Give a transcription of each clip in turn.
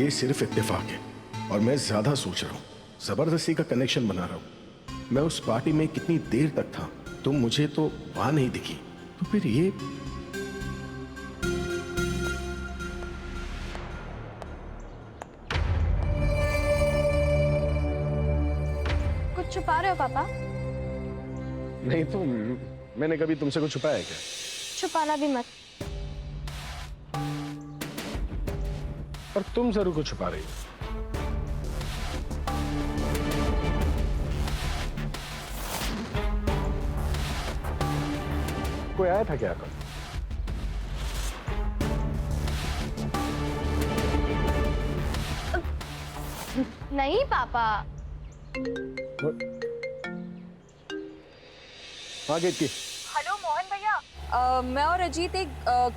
ये सिर्फ इत्तेफाक है और मैं ज्यादा सोच रहा हूँ, जबरदस्ती का कनेक्शन बना रहा हूँ। मैं उस पार्टी में कितनी देर तक था, तुम मुझे तो वहां नहीं दिखी, तो फिर ये कुछ छुपा रहे हो पापा? नहीं तो मैंने कभी तुमसे कुछ छुपाया है क्या? छुपाना भी मत। पर तुम जरूर कुछ छुपा रही हो। कोई आया था क्या कल? नहीं पापा। हाँ की। हेलो मोहन भैया, मैं और अजीत एक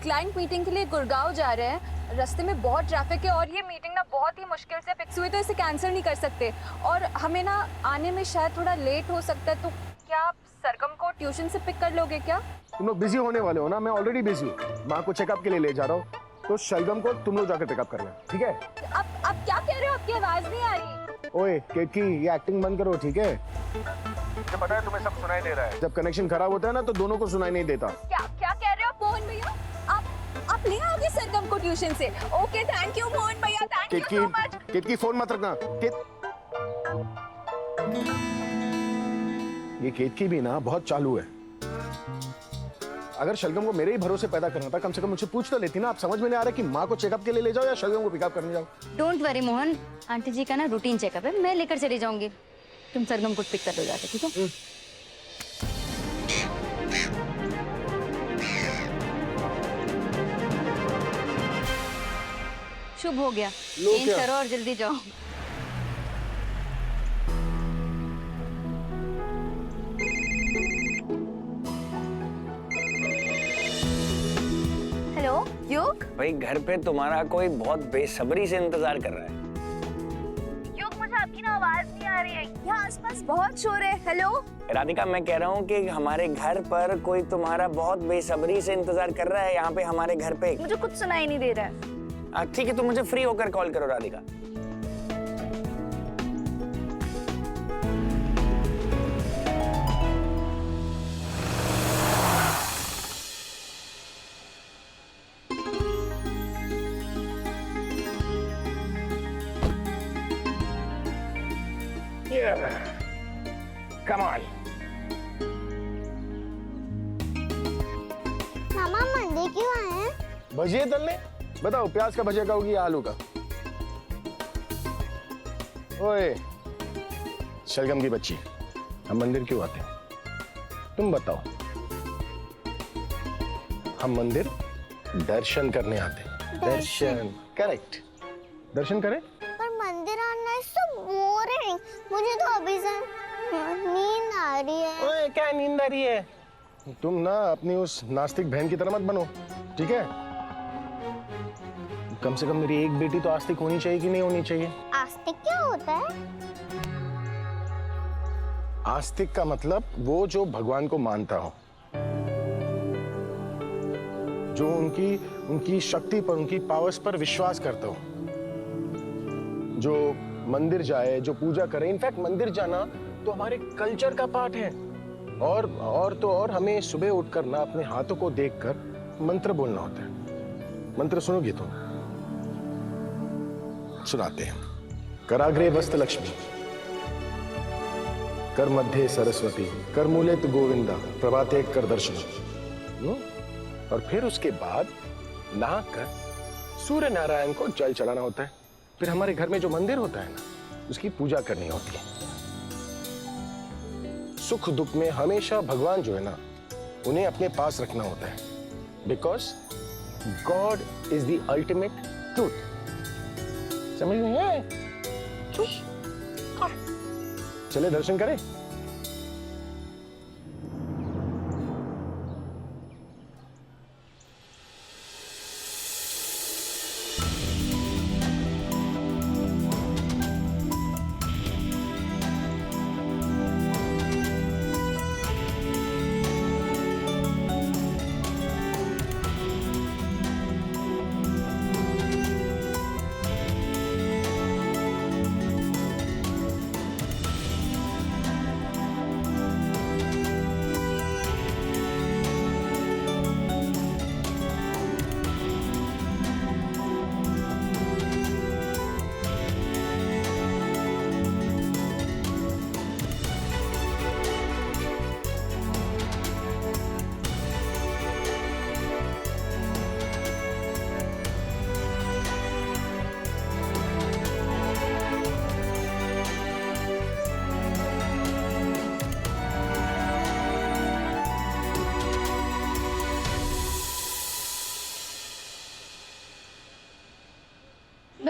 क्लाइंट मीटिंग के लिए गुड़गांव जा रहे हैं। रास्ते में बहुत ट्रैफिक है और ये मीटिंग ना बहुत ही मुश्किल से फिक्स हुई, तो इसे कैंसिल नहीं कर सकते और हमें ना आने में शायद थोड़ा लेट हो सकता है। तो क्या आप सरगम को ट्यूशन से पिक कर लोगे क्या? तुम लोग बिजी होने वाले हो ना, मैं ऑलरेडी बिजी हूँ। माँ को चेकअप के लिए ले जा रहा हूँ, तो शलगम को तुम लोग जाकर पिकअप कर लेना, ठीक है? आप क्या कह रहे हो? आपकी आवाज नहीं आ रही। ओए केकी, ये एक्टिंग बंद करो, ठीक है? मुझे पता है तुम्हें सब सुनाई दे रहा है। जब कनेक्शन खराब होता है ना तो दोनों को सुनाई नहीं देता। क्या क्या कह रहे हो मोहन भैया? आप ले आओगे सरगम को ट्यूशन से? ओके, थैंक यू मोहन भैया, thank you so much. Ketki phone मत रखना। ये केतकी भी ना बहुत चालू है। अगर शलगम को मेरे ही भरोसे पैदा करना था, कम से कम मुझसे पूछ तो लेती ना। आप समझ में नहीं आ रहा कि माँ को चेकअप के लिए ले जाओ या शलगम को पिकअप करने जाओ? डोंट वरी मोहन, आंटी जी का ना रूटीन चेकअप है, मैं लेकर चली जाऊंगी। तुम सरगम को पिक कर लो जाके, ठीक है? शुभ हो गया, चेंज करो और जल्दी जाओ। हेलो युग। भाई घर पे तुम्हारा कोई बहुत बेसब्री से इंतजार कर रहा है। युग, मुझे आपकी ना आवाज नहीं आ रही है, यहाँ आसपास बहुत शोर है। हेलो राधिका, मैं कह रहा हूँ कि हमारे घर पर कोई तुम्हारा बहुत बेसब्री से इंतजार कर रहा है, यहाँ पे हमारे घर पे। मुझे कुछ सुनाई नहीं दे रहा है। ठीक है, तुम मुझे फ्री होकर कॉल करो राधिका। Come on. मामा मंदिर क्यों आए हैं? भजिए तलने। बताओ, प्याज का भजिया खाओगी या आलू का? ओए शलगम की बच्ची, हम मंदिर क्यों आते हैं? तुम बताओ। हम मंदिर दर्शन करने आते हैं। दर्शन, करेक्ट। दर्शन करें? पर मंदिर आना इज सो बोरिंग। मुझे तो अभी से नींद आ रही है। ओए क्या नींद आ रही है? तुम ना अपनी उस नास्तिक बहन की तरह मत बनो, ठीक है? कम से कम मेरी एक बेटी तो आस्तिक होनी चाहिए कि नहीं होनी चाहिए? आस्तिक क्या होता है? आस्तिक का मतलब वो जो भगवान को मानता हो, जो उनकी शक्ति पर, उनकी पावर्स पर विश्वास करता हो, जो मंदिर जाए, जो पूजा करे। इनफैक्ट मंदिर जाना तो हमारे कल्चर का पार्ट है। और तो और हमें सुबह उठकर ना अपने हाथों को देखकर मंत्र बोलना होता है। मंत्र सुनोगी तुम? सुनाते हैं। कराग्रे वस्त लक्ष्मी, कर मध्य सरस्वती, कर मूले तो गोविंदा, प्रभाते कर दर्शन। और फिर उसके बाद नहाकर सूर्य नारायण को जल चढ़ाना होता है। फिर हमारे घर में जो मंदिर होता है ना, उसकी पूजा करनी होती है। सुख दुख में हमेशा भगवान जो है ना, उन्हें अपने पास रखना होता है। Because God is the ultimate truth. समझ में है? चले दर्शन करें।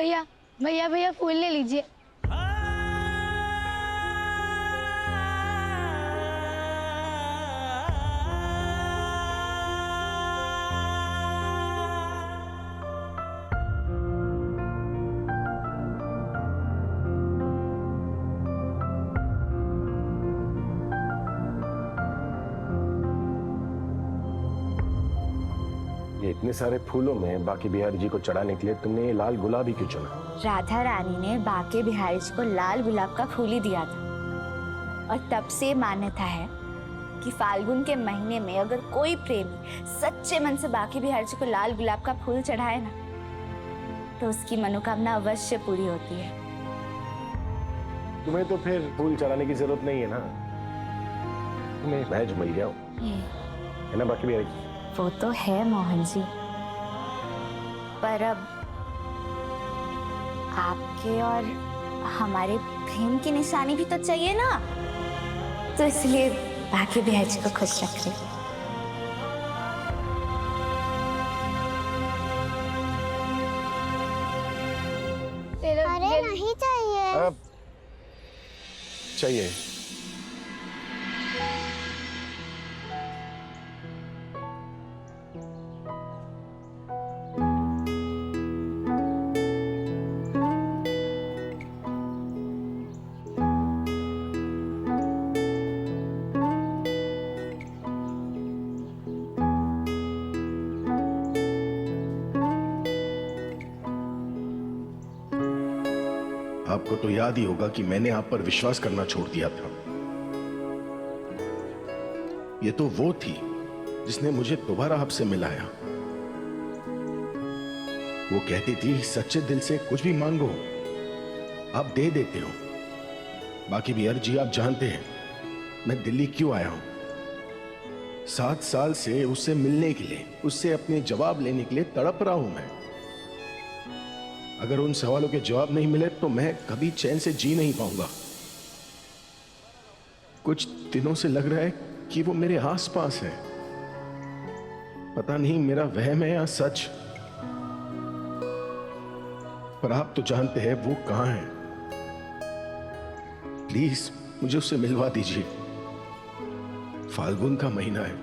भैया भैया भैया फूल ले लीजिए। ये इतने सारे फूलों में बाकी बिहारी जी को चढ़ाने के लिए तुमने ये लाल गुलाब ही क्यों चुना? राधा रानी ने बाके बिहारी जी को लाल गुलाब का फूल ही दिया था और तब से मान्यता है कि फाल्गुन के महीने में अगर कोई प्रेमी सच्चे मन से बाके बिहारी जी को लाल गुलाब का फूल चढ़ाए ना तो उसकी मनोकामना अवश्य पूरी होती है। तुम्हें तो फिर फूल चढ़ाने की जरूरत नहीं है ना, तुम्हें मैं मिल गया हूँ, है ना बाकी बिहारी जी? वो तो है मोहन जी, पर अब आपके और हमारे प्रेम की निशानी भी तो चाहिए ना, तो इसलिए बाकी बिहारी जी को खुश रख रहे। अरे नहीं चाहिए। अब चाहिए। आपको तो याद ही होगा कि मैंने आप पर विश्वास करना छोड़ दिया था। ये तो वो थी जिसने मुझे दोबारा आपसे मिलाया। वो कहती थी सच्चे दिल से कुछ भी मांगो आप दे देते हो। बाकी बिहारी जी आप जानते हैं मैं दिल्ली क्यों आया हूं। 7 साल से उससे मिलने के लिए, उससे अपने जवाब लेने के लिए तड़प रहा हूं मैं। अगर उन सवालों के जवाब नहीं मिले तो मैं कभी चैन से जी नहीं पाऊंगा। कुछ दिनों से लग रहा है कि वो मेरे आसपास है। पता नहीं मेरा वहम है या सच, पर आप तो जानते हैं वो कहां है। प्लीज मुझे उससे मिलवा दीजिए। फाल्गुन का महीना है,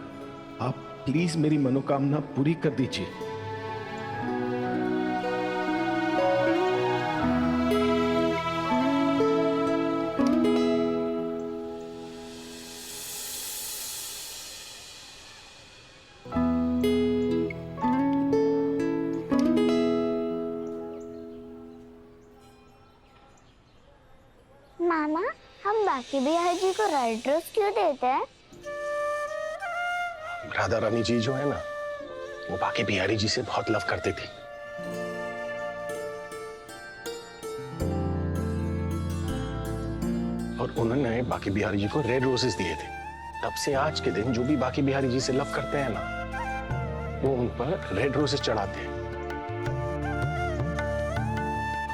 आप प्लीज मेरी मनोकामना पूरी कर दीजिए। मामा हम बाकी बिहारी जी को रेड रोज क्यों देते हैं? राधा रानी जी जो है ना, वो बाकी बिहारी जी से बहुत लव करते थे। और उन्होंने बाकी बिहारी जी को रेड रोजेस दिए थे। तब से आज के दिन जो भी बाकी बिहारी जी से लव करते हैं ना, वो उन पर रेड रोजेस चढ़ाते हैं।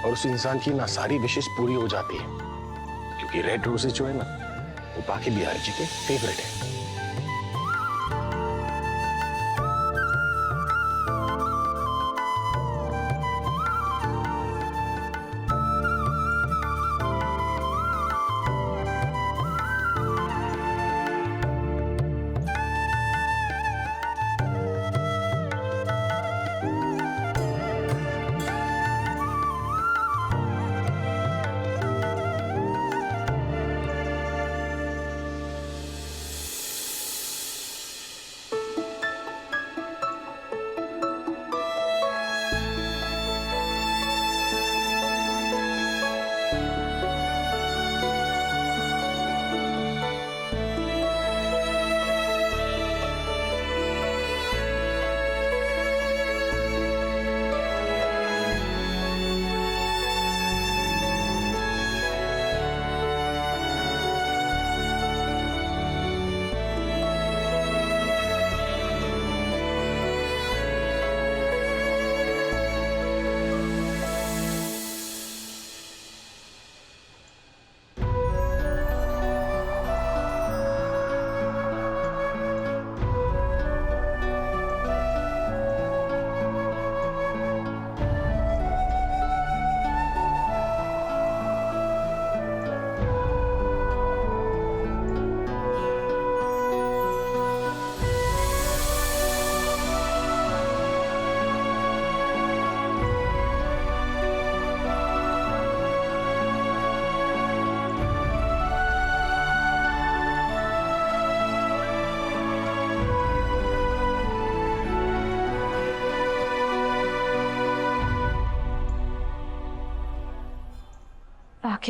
और उस इंसान की ना सारी विशेष पूरी हो जाती है, क्योंकि रेड रोजेस जो है ना, वो बाकी बिहारी जी के फेवरेट है।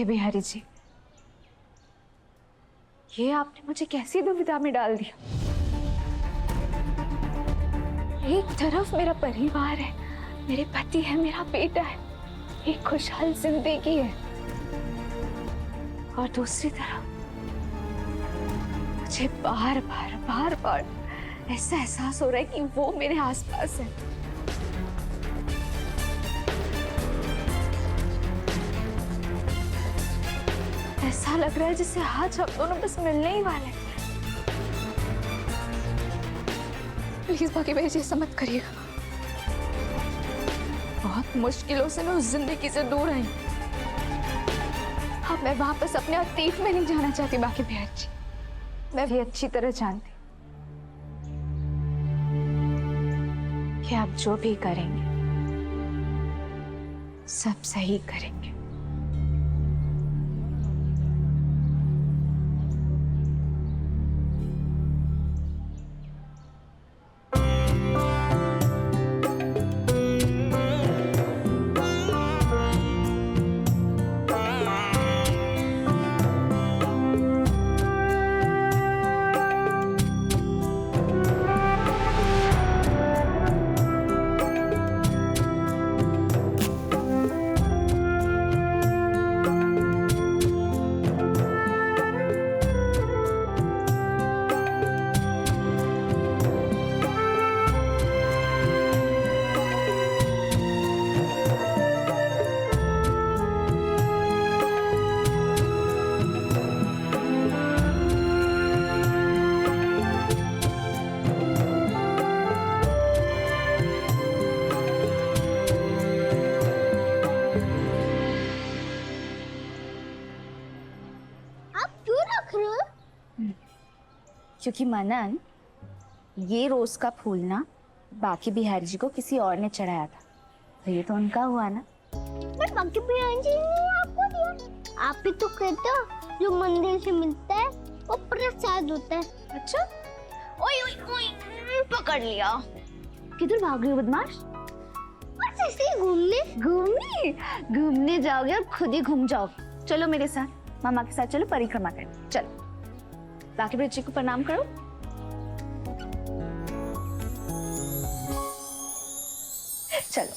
बाके बिहारी जी, ये आपने मुझे कैसी दुविधा में डाल दिया। एक तरफ मेरा परिवार है, मेरे पति है, मेरा बेटा है, एक खुशहाल जिंदगी है, और दूसरी तरफ मुझे बार बार ऐसा एहसास हो रहा है कि वो मेरे आसपास है। ऐसा लग रहा है जैसे आज हम दोनों बस मिलने ही वाले हैं। प्लीज बाकी भाई जी ऐसा मत करिएगा। बहुत मुश्किलों से मैं उस जिंदगी से दूर आई। अब मैं वापस अपने अतीत में नहीं जाना चाहती बाकी भाई जी। मैं भी अच्छी तरह जानती कि आप जो भी करेंगे सब सही करेंगे। क्योंकि मनन, ये रोज का फूल ना बाकी बिहारी जी को किसी और ने चढ़ाया था, तो ये तो उनका हुआ ना। पर बाकी बिहारी जी ने आपको दिया। आप ही तो कहते हो जो मंदिर से मिलता है वो प्रसाद होता है। अच्छा, ओए ओए ओए, पकड़ लिया। किधर भाग रही हो बदमाश? बस ऐसे ही घूमने जाओगे और खुद ही घूम जाओगे। चलो मेरे साथ, मामा के साथ चलो परिक्रमा करने। चलो बाकी बिहारी जी को प्रणाम करो। चलो।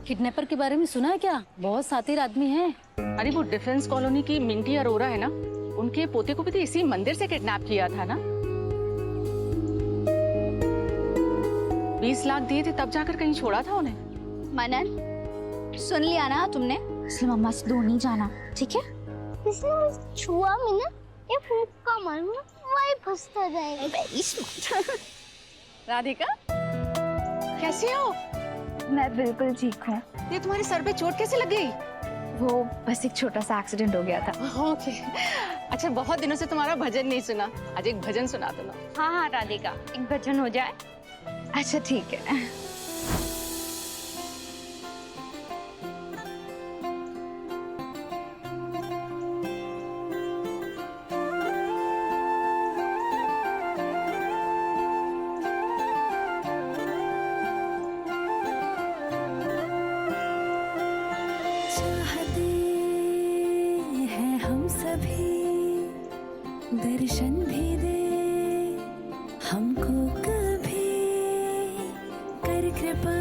किडनैपर के बारे में सुना है क्या? बहुत शातिर आदमी है। अरे वो डिफेंस कॉलोनी की मिंटी अरोरा है ना, उनके पोते को भी तो इसी मंदिर से किडनैप किया था ना। 20 लाख दिए थे तब जाकर कहीं छोड़ा था उन्हें। मनन, सुन लिया ना तुमने? इसलिए मम्मा से दूर नहीं जाना, ठीक है? इसने मुझे छुआ भी ना, ये मुक्का मारूंगा वही फंसता जाएगा। Very smart. राधिका, कैसी हो? मैं बिल्कुल ठीक हूँ। ये तुम्हारे सर पे चोट कैसे लग गई? वो बस एक छोटा सा एक्सीडेंट हो गया था। ओके। अच्छा, बहुत दिनों से तुम्हारा भजन नहीं सुना, आज एक भजन सुना दो ना। हाँ हाँ राधिका, एक भजन हो जाए। अच्छा ठीक है। दर्शन भी दे हमको कभी, कर कृपा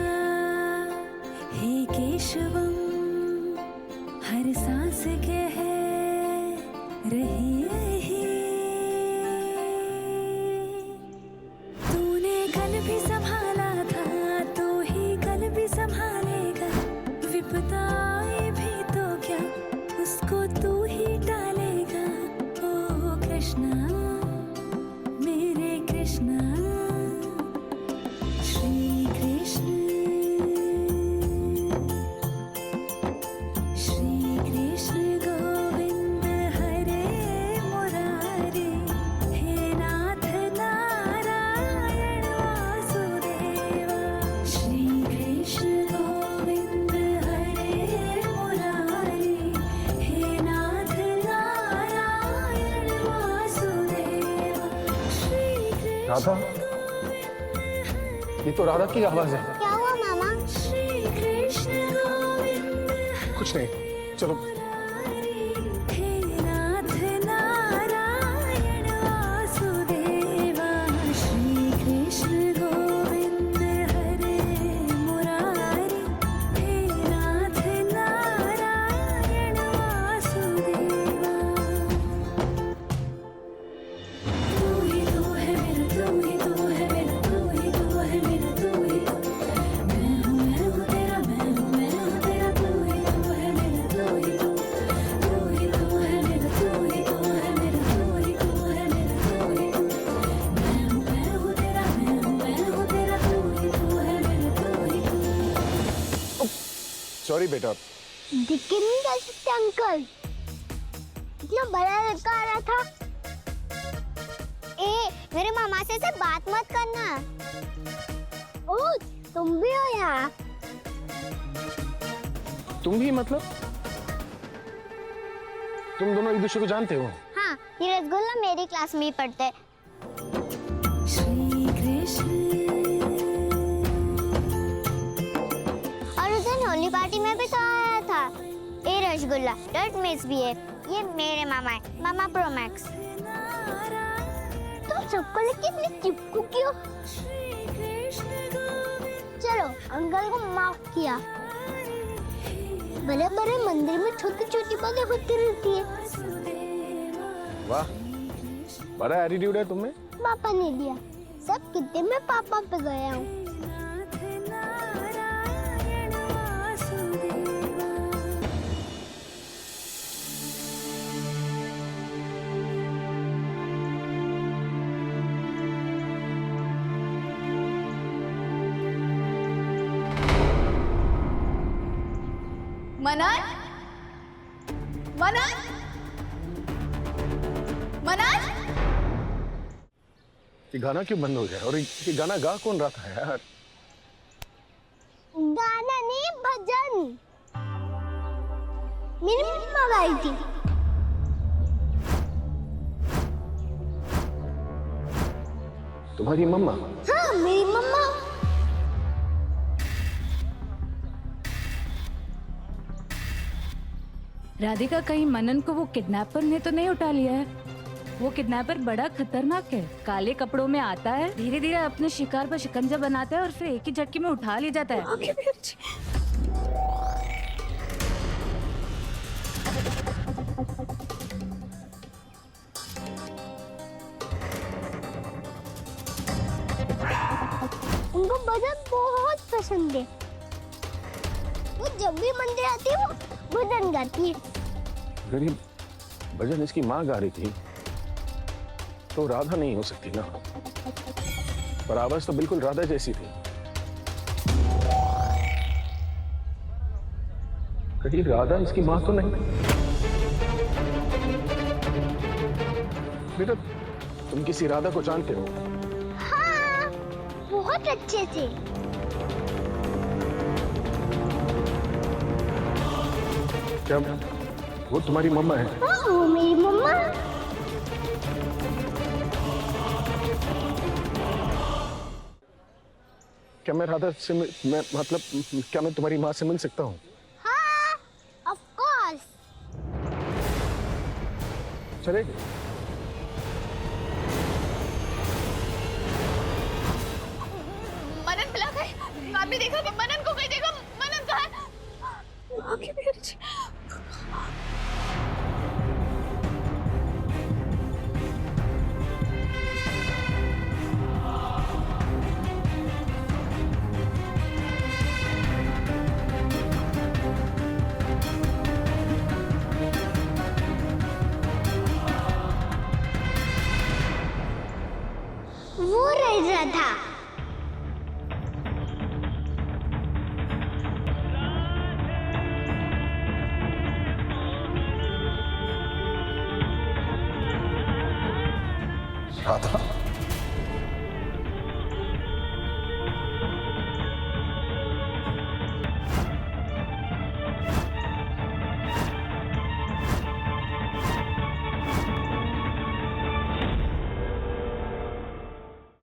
हे केशवम, हर सांस कह रही तूने कल भी संभाला था, तो ही कल भी संभालेगा। विपदाएं भी तो क्या उसको तू ही डालेगा। ओ कृष्णा, मेरे कृष्णा, श्री कृष्ण, श्री कृष्ण। राधा, ये तो राधा की आवाज है। क्या हुआ मामा? कुछ नहीं, चलो। हे नाथ नारायण वासुदेवा, श्री कृष्ण गोविंद हरे मुरारी, हे नाथ नारायण वासुदेवा। तू ही तू है मेरा, तू ही तू है मेरा, तू ही तू है मेरा, तू ही तू। मैं हूँ तेरा, मैं हूँ तेरा, तू ही तू है मेरा, तू ही तू। तू ही तू है मेरा, तू ही तू है मेरा, तू ही तू है मेरा, तू ही तू। मैं हूँ तेरा, मैं हूँ तेरा, तू ही तू है मेरा, तू ही तू। सॉरी बेटा। दिख के नहीं जा सकते अंकल, इतना बड़ा लड़का आ रहा था। ए, मेरे मामा से बात मत करना। ओ, तुम भी हो यहाँ? तुम भी मतलब? तुम दोनों एक दूसरे को जानते हो? हाँ, ये रसगुल्ला मेरी क्लास में ही पढ़ते हैं। श्री कृष्ण। और उस दिन होली पार्टी में भी तो आया था। ए रसगुल्ला, डोंट मिसबिहेव। ये मेरे मामा है, मामा प्रो मैक्स। तुम सबको लेके इतनी चिपकू क्यों? चलो, अंकल को माफ किया। बड़े बड़े मंदिर में छोटी छोटी बातें होती रहती है। वाह, बड़ा एटीट्यूड है तुम्हें। पापा ने दिया, सब कितने में पापा पे गया हूँ। नारायण वासुदेवा। मनन, मनन, मनन। ये गाना क्यों बंद हो गया? और ये गाना गा कौन रहा था यार? गाना नहीं, भजन। मेरी मम्मा गाई थी। तुम्हारी मम्मा? हाँ, मेरी मम्मा। राधिका, कहीं मनन को वो किडनैपर ने तो नहीं उठा लिया है? वो किडनैपर बड़ा खतरनाक है, काले कपड़ों में आता है, धीरे धीरे अपने शिकार पर शिकंजा बनाता है और फिर एक ही झटके में उठा ले जाता है। उनको भजन बहुत पसंद है। वो जब भी मंदिर आती है, वो भजन गाती है। अगर ये भजन इसकी माँ गा रही थी तो राधा नहीं हो सकती ना, पर आवाज तो बिल्कुल राधा जैसी थी। कहीं राधा इसकी माँ तो नहीं? बेटा, तुम किसी राधा को जानते हो? हाँ, बहुत अच्छे से। क्या वो तुम्हारी मम्मा है? हाँ, वो मेरी मम्मा। क्या मैं राधा से मैं मतलब क्या मैं तुम्हारी माँ से मिल सकता हूँ? हाँ, ऑफ कोर्स। चलेगी? मनन मिला गए। आपने देखा कि मनन को कहीं देखा? मनन कहाँ है? आगे भी अच्छी। वो रह रहा था। राधा?